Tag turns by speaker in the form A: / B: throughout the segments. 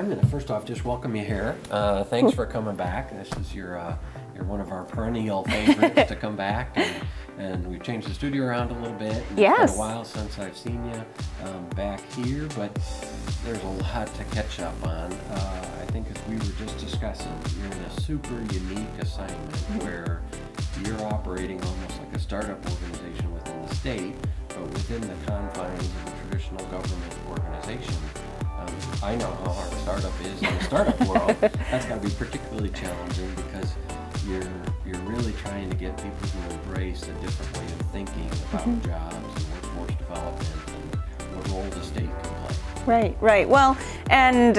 A: I'm going to first off just welcome you here. Thanks for coming back. This is you're one of our perennial favorites to come back, and we've changed the studio around a little bit.
B: Yes.
A: It's been a while since I've seen you back here, but there's a lot to catch up on. I think as we were just discussing, you're in a super unique assignment where you're operating almost like a startup organization within the state, but within the confines of a traditional government organization. I know how hard startup is in the startup world. That's got to be particularly challenging because you're really trying to get people to embrace a different way of thinking about jobs and workforce development and what role the state can play.
B: Right. Well, and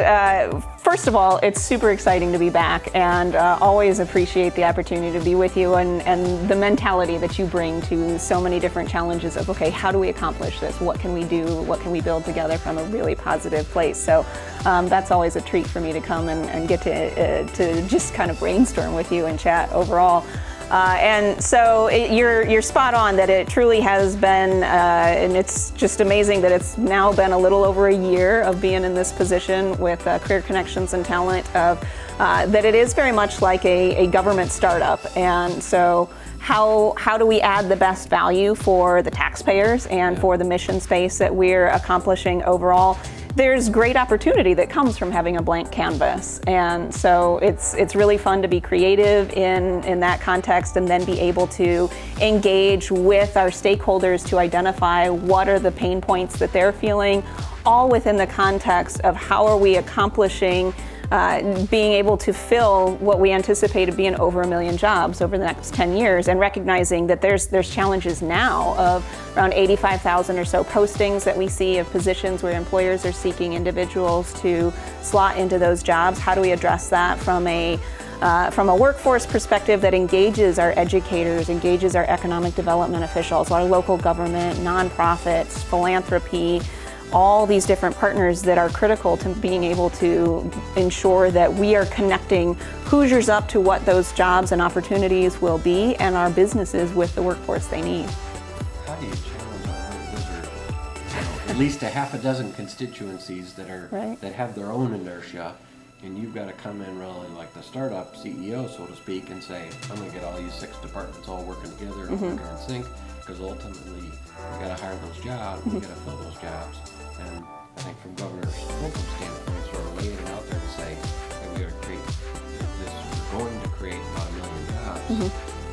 B: first of all, it's super exciting to be back, and always appreciate the opportunity to be with you and the mentality that you bring to so many different challenges of, okay, how do we accomplish this? What can we do? What can we build together from a really positive place? So that's always a treat for me to come and get to just kind of brainstorm with you and chat overall. And so you're spot on that it truly has been, and it's just amazing that it's now been a little over a year of being in this position with Career Connections and Talent, that it is very much like a government startup. And so how do we add the best value for the taxpayers and for the mission space that we're accomplishing overall? There's great opportunity that comes from having a blank canvas, and so it's really fun to be creative in that context, and then be able to engage with our stakeholders to identify what are the pain points that they're feeling, all within the context of how are we accomplishing being able to fill what we anticipate to be over 1 million jobs over the next 10 years, and recognizing that there's challenges now of around 85,000 or so postings that we see of positions where employers are seeking individuals to slot into those jobs. How do we address that from a workforce perspective that engages our educators, engages our economic development officials, our local government, nonprofits, philanthropy, all these different partners that are critical to being able to ensure that we are connecting Hoosiers up to what those jobs and opportunities will be, and our businesses with the workforce they need.
A: How do you challenge those are at least a half a dozen constituencies that have their own inertia, and you've got to come in really like the startup CEO, so to speak, and say, I'm going to get all you 6 departments all working together and working in sync, because ultimately we got to hire those jobs, we got to fill those jobs. And I think from Governor Holcomb's standpoint, sort of laying it out there to say that we are we're going to create about 1 million jobs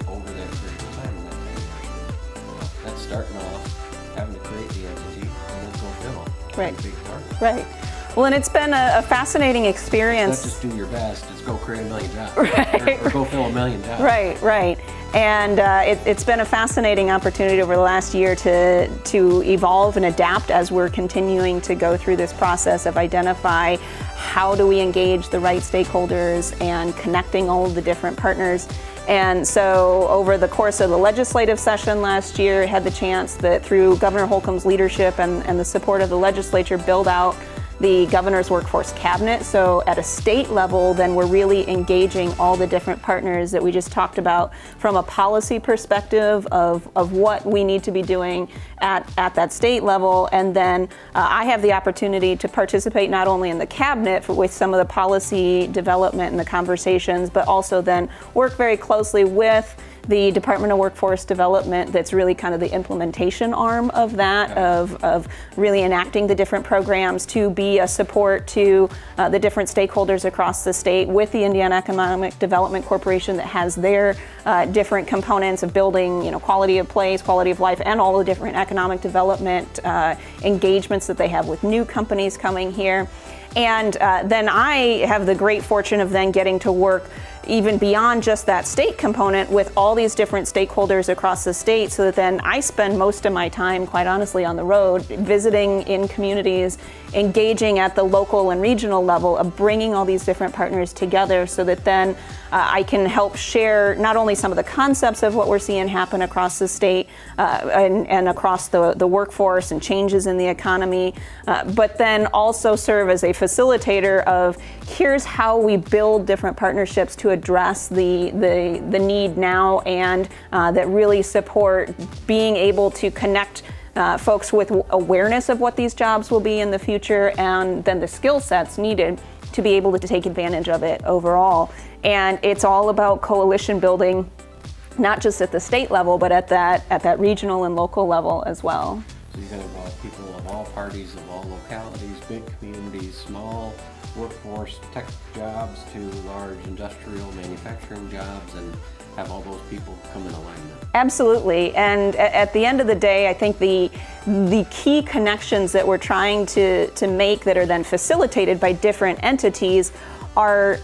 A: over that period of time in that 10 years. That's starting off having to create the entity and then fulfill.
B: Right.
A: Big part.
B: Right. Well, and it's been a fascinating experience.
A: It's not just do your best, it's go create 1 million jobs.
B: Right.
A: Or go fill 1 million jobs.
B: Right. And it's been a fascinating opportunity over the last year to evolve and adapt as we're continuing to go through this process of identify how do we engage the right stakeholders and connecting all of the different partners. And so over the course of the legislative session last year, had the chance that through Governor Holcomb's leadership and the support of the legislature, build out the governor's workforce cabinet. So at a state level, then we're really engaging all the different partners that we just talked about from a policy perspective of what we need to be doing at that state level. And then I have the opportunity to participate not only in the cabinet with some of the policy development and the conversations, but also then work very closely with the Department of Workforce Development, that's really kind of the implementation arm of that, of really enacting the different programs to be a support to the different stakeholders across the state, with the Indiana Economic Development Corporation that has their different components of building, quality of place, quality of life, and all the different economic development engagements that they have with new companies coming here. And then I have the great fortune of then getting to work even beyond just that state component with all these different stakeholders across the state, so that then I spend most of my time, quite honestly, on the road, visiting in communities, engaging at the local and regional level of bringing all these different partners together, so that then I can help share not only some of the concepts of what we're seeing happen across the state and across the workforce and changes in the economy, but then also serve as a facilitator of here's how we build different partnerships to address the need now, and that really support being able to connect folks with awareness of what these jobs will be in the future, and then the skill sets needed to be able to take advantage of it overall. And it's all about coalition building, not just at the state level, but at that regional and local level as well.
A: So you're going to involve people of all parties, of all localities, big communities, small workforce tech jobs to large industrial manufacturing jobs, and have all those people come in alignment.
B: Absolutely, and at the end of the day, I think the key connections that we're trying to make that are then facilitated by different entities are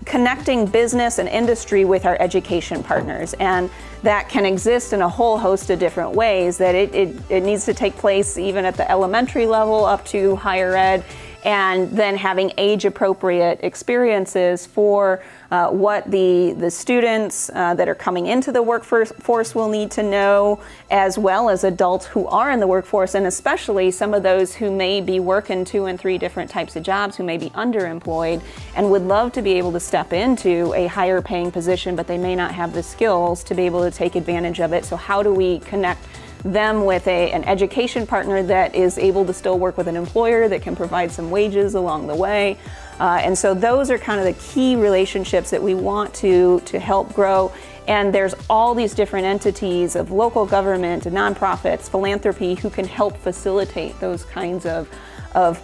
B: connecting business and industry with our education partners, and that can exist in a whole host of different ways. That it needs to take place even at the elementary level up to higher ed, and then having age-appropriate experiences for what the students that are coming into the workforce will need to know, as well as adults who are in the workforce, and especially some of those who may be working 2 and 3 different types of jobs, who may be underemployed and would love to be able to step into a higher paying position, but they may not have the skills to be able to take advantage of it. So how do we connect them with an education partner that is able to still work with an employer that can provide some wages along the way? And so those are kind of the key relationships that we want to help grow. And there's all these different entities of local government, nonprofits, philanthropy, who can help facilitate those kinds of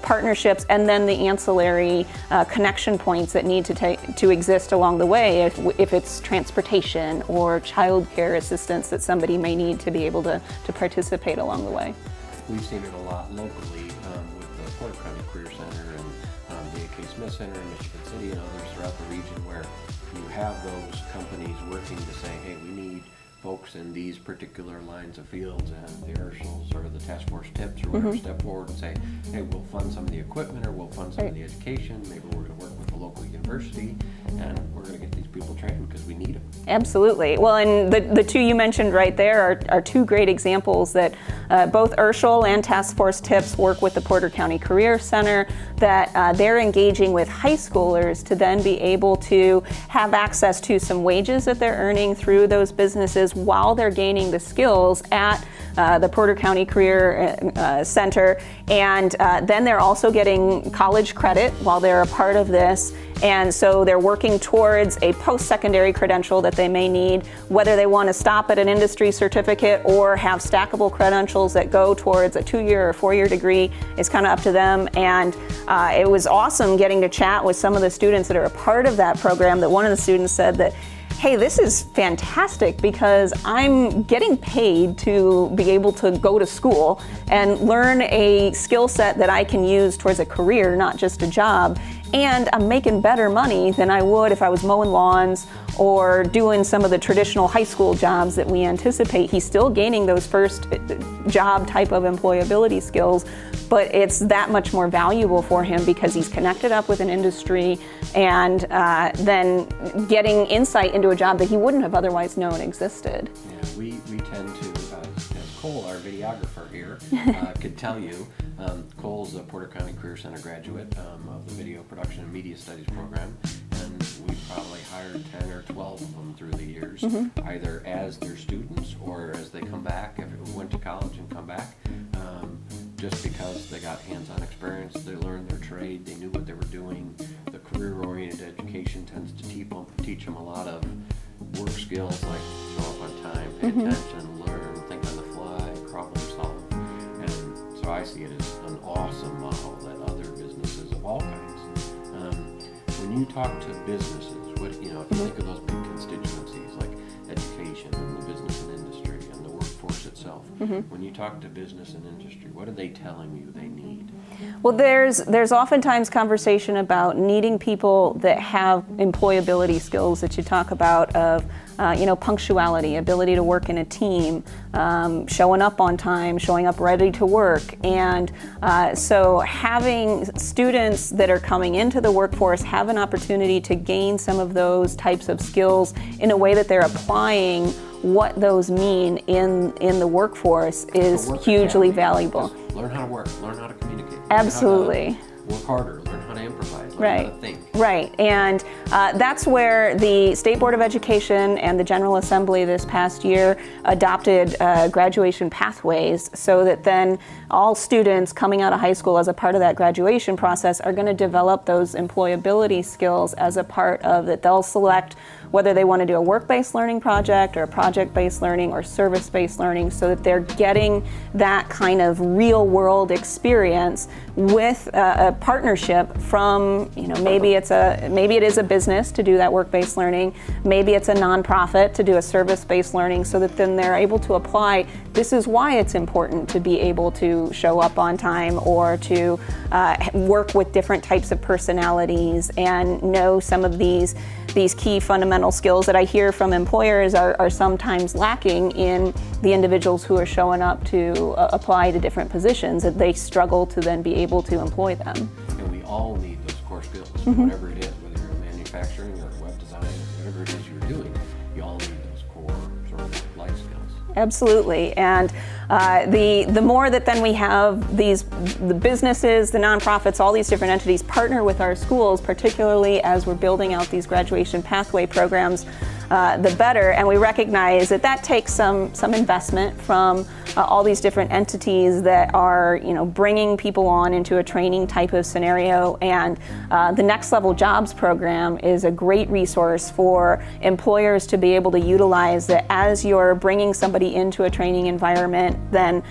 B: partnerships, and then the ancillary connection points that need to exist along the way, if it's transportation or childcare assistance that somebody may need to be able to participate along the way.
A: We've seen it a lot locally with the Porter County Career Center and the A.K. Smith Center in Michigan City and others throughout the region, where you have those companies working to say, hey, we need folks in these particular lines of fields, and the Urschels or the task force tips or whatever step forward and say, hey, we'll fund some of the equipment, or we'll fund some of the education, maybe we're going to work with a local university, and we're going to get these people trained because we need them.
B: Absolutely. Well, and the two you mentioned right there are 2 great examples that both Urschel and Task Force Tips work with the Porter County Career Center, that they're engaging with high schoolers to then be able to have access to some wages that they're earning through those businesses while they're gaining the skills at the Porter County Career Center. And then they're also getting college credit while they're a part of this. And so they're working towards a post-secondary credential that they may need, whether they want to stop at an industry certificate or have stackable credentials that go towards a 2-year or 4-year degree is kind of up to them. And it was awesome getting to chat with some of the students that are a part of that program, that one of the students said that, hey, this is fantastic because I'm getting paid to be able to go to school and learn a skill set that I can use towards a career, not just a job. And I'm making better money than I would if I was mowing lawns or doing some of the traditional high school jobs that we anticipate. He's still gaining those first job type of employability skills, but it's that much more valuable for him because he's connected up with an industry and then getting insight into a job that he wouldn't have otherwise known existed.
A: Yeah, we tend to, as Cole, our videographer here, could tell you, Cole's a Porter County Career Center graduate of the Video Production and Media Studies program, and we've probably hired 10 or 12 of them through the years, either as their students or as they come back, if it went to college and come back, just because they got hands-on experience, they learned their trade, they knew what they were doing. The career-oriented education tends to teach them a lot of work skills like show up on time, pay attention, learn, think on the fly, problem solve. And so I see it as an awesome model that other businesses of all kinds. When you talk to businesses, what if you think of those big constituencies like education and the business and industry and the workforce itself, when you talk to business and industry, what are they telling you they need?
B: Well, there's oftentimes conversation about needing people that have employability skills that you talk about of, punctuality, ability to work in a team, showing up on time, showing up ready to work. And so having students that are coming into the workforce have an opportunity to gain some of those types of skills in a way that they're applying what those mean in the workforce is hugely valuable.
A: Just learn how to work, learn how to communicate.
B: Absolutely.
A: work harder, learn how to improvise, learn
B: Right.
A: how to think.
B: Right, and that's where the State Board of Education and the General Assembly this past year adopted graduation pathways, so that then all students coming out of high school as a part of that graduation process are going to develop those employability skills as a part of that. They'll select whether they want to do a work-based learning project or a project-based learning or service-based learning, so that they're getting that kind of real-world experience with a partnership from, maybe it is a business to do that work-based learning, maybe it's a nonprofit to do a service-based learning, so that then they're able to apply. This is why it's important to be able to show up on time, or to work with different types of personalities and know some of these key fundamental skills that I hear from employers are sometimes lacking in the individuals who are showing up to apply to different positions, that they struggle to then be able to employ them.
A: And we all need those core skills, whatever it is, whether you're in manufacturing or web design, whatever it is you're doing, you all need those core sort of life skills.
B: Absolutely, and the more that then we have the businesses, the nonprofits, all these different entities partner with our schools, particularly as we're building out these graduation pathway programs, the better. And we recognize that takes some investment from all these different entities that are bringing people on into a training type of scenario. And the Next Level Jobs program is a great resource for employers to be able to utilize, that as you're bringing somebody into a training environment, then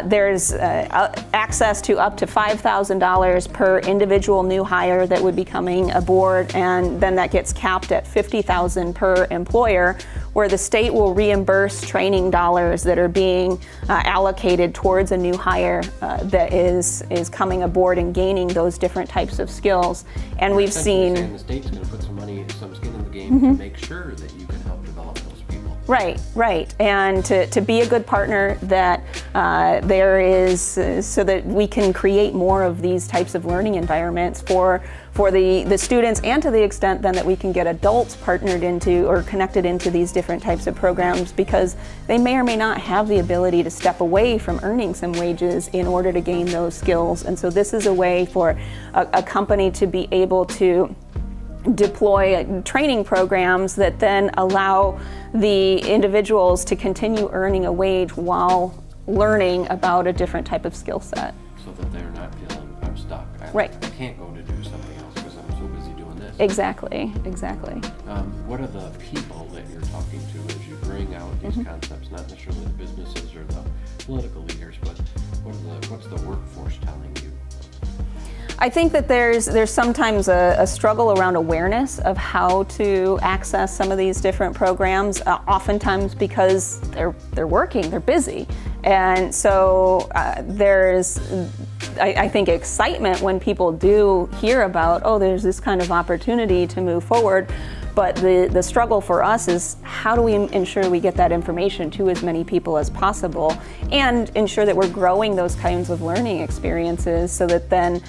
B: there's access to up to $5,000 per individual new hire that would be coming aboard, and then that gets capped at $50,000 per employer, where the state will reimburse training dollars that are being allocated towards a new hire that is coming aboard and gaining those different types of skills. And we've seen
A: the state's going to put some money, some skin in the game to make sure that you can help develop those people.
B: Right, and to be a good partner, that there is, so that we can create more of these types of learning environments for the students, and to the extent then that we can get adults partnered into or connected into these different types of programs, because they may or may not have the ability to step away from earning some wages in order to gain those skills. And so this is a way for a company to be able to deploy training programs that then allow the individuals to continue earning a wage while learning about a different type of skill set.
A: So that they're not feeling, I'm stuck.
B: Right.
A: I can't go to do something else because I'm so busy doing this.
B: Exactly.
A: What are the people that you're talking to as you bring out these concepts, not necessarily the businesses or the political leaders, but what's the workforce telling you?
B: I think that there's sometimes a struggle around awareness of how to access some of these different programs, oftentimes because they're working, they're busy. And so there's, I think, excitement when people do hear about, there's this kind of opportunity to move forward. But the struggle for us is, how do we ensure we get that information to as many people as possible, and ensure that we're growing those kinds of learning experiences, so that then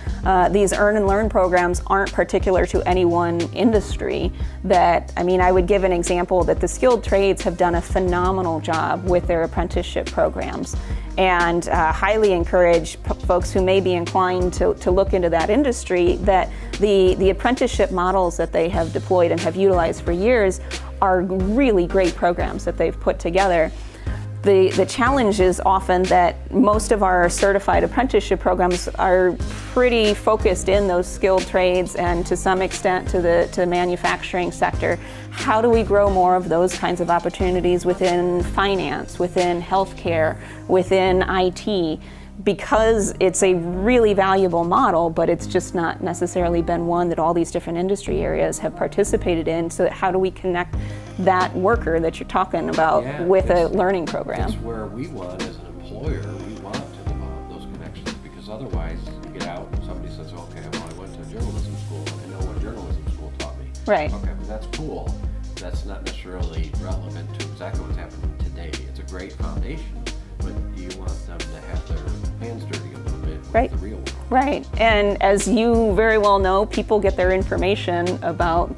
B: these earn and learn programs aren't particular to any one industry. I would give an example that the skilled trades have done a phenomenal job with their apprenticeship programs, and highly encourage folks who may be inclined to look into that industry, that the apprenticeship models that they have deployed and have utilized for years are really great programs that they've put together. The challenge is often that most of our certified apprenticeship programs are pretty focused in those skilled trades, and to some extent to the manufacturing sector. How do we grow more of those kinds of opportunities within finance, within healthcare, within IT? Because it's a really valuable model, but it's just not necessarily been one that all these different industry areas have participated in. So how do we connect that worker that you're talking about with a learning program?
A: That's where we want, as an employer, we want to develop those connections, because otherwise you get out and somebody says, okay, well, I went to journalism school and I know what journalism school taught me.
B: Right.
A: Okay, but that's cool. That's not necessarily relevant to exactly what's happening today. It's a great foundation, but you want them to have their hands dirty a little bit with the real world.
B: Right, and as you very well know, people get their information about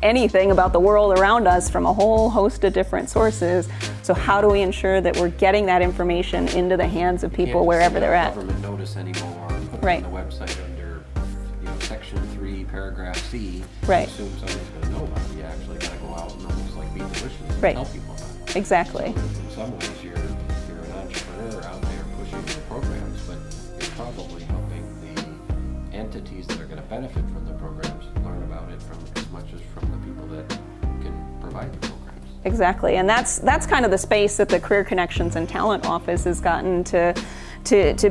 B: anything about the world around us from a whole host of different sources. So how do we ensure that we're getting that information into the hands of people wherever they're at?
A: Government notice anymore, put it on the website under paragraph C,
B: Right.
A: assume somebody's going to know about it. You actually got to go out and almost like beat the wishes and
B: Right.
A: tell people about it.
B: Exactly.
A: So in some ways, you're an entrepreneur out there pushing your programs, but you're probably helping the entities that are going to benefit from the programs learn about it from as much as from the people that can provide the programs.
B: Exactly, and that's kind of the space that the Career Connections and Talent Office has gotten to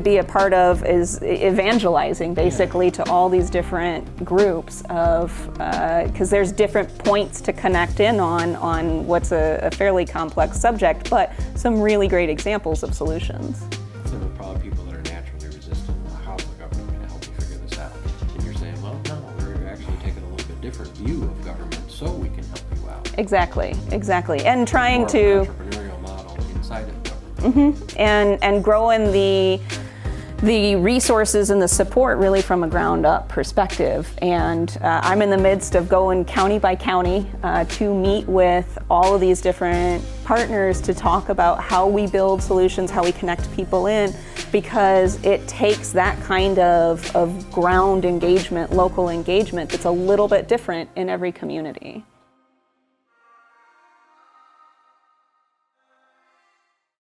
B: be a part of, is evangelizing basically to all these different groups of, because there's different points to connect in on what's a fairly complex subject, but some really great examples of solutions.
A: Some of the probably people that are naturally resistant, how the government can help you figure this out. And you're saying, well, no, we're actually taking a little bit different view of government so we can help you out.
B: Exactly, and trying
A: More
B: to
A: of an entrepreneurial model inside of government.
B: and growing the resources and the support really from a ground up perspective. And I'm in the midst of going county by county to meet with all of these different partners to talk about how we build solutions, how we connect people in, because it takes that kind of ground engagement, local engagement that's a little bit different in every community.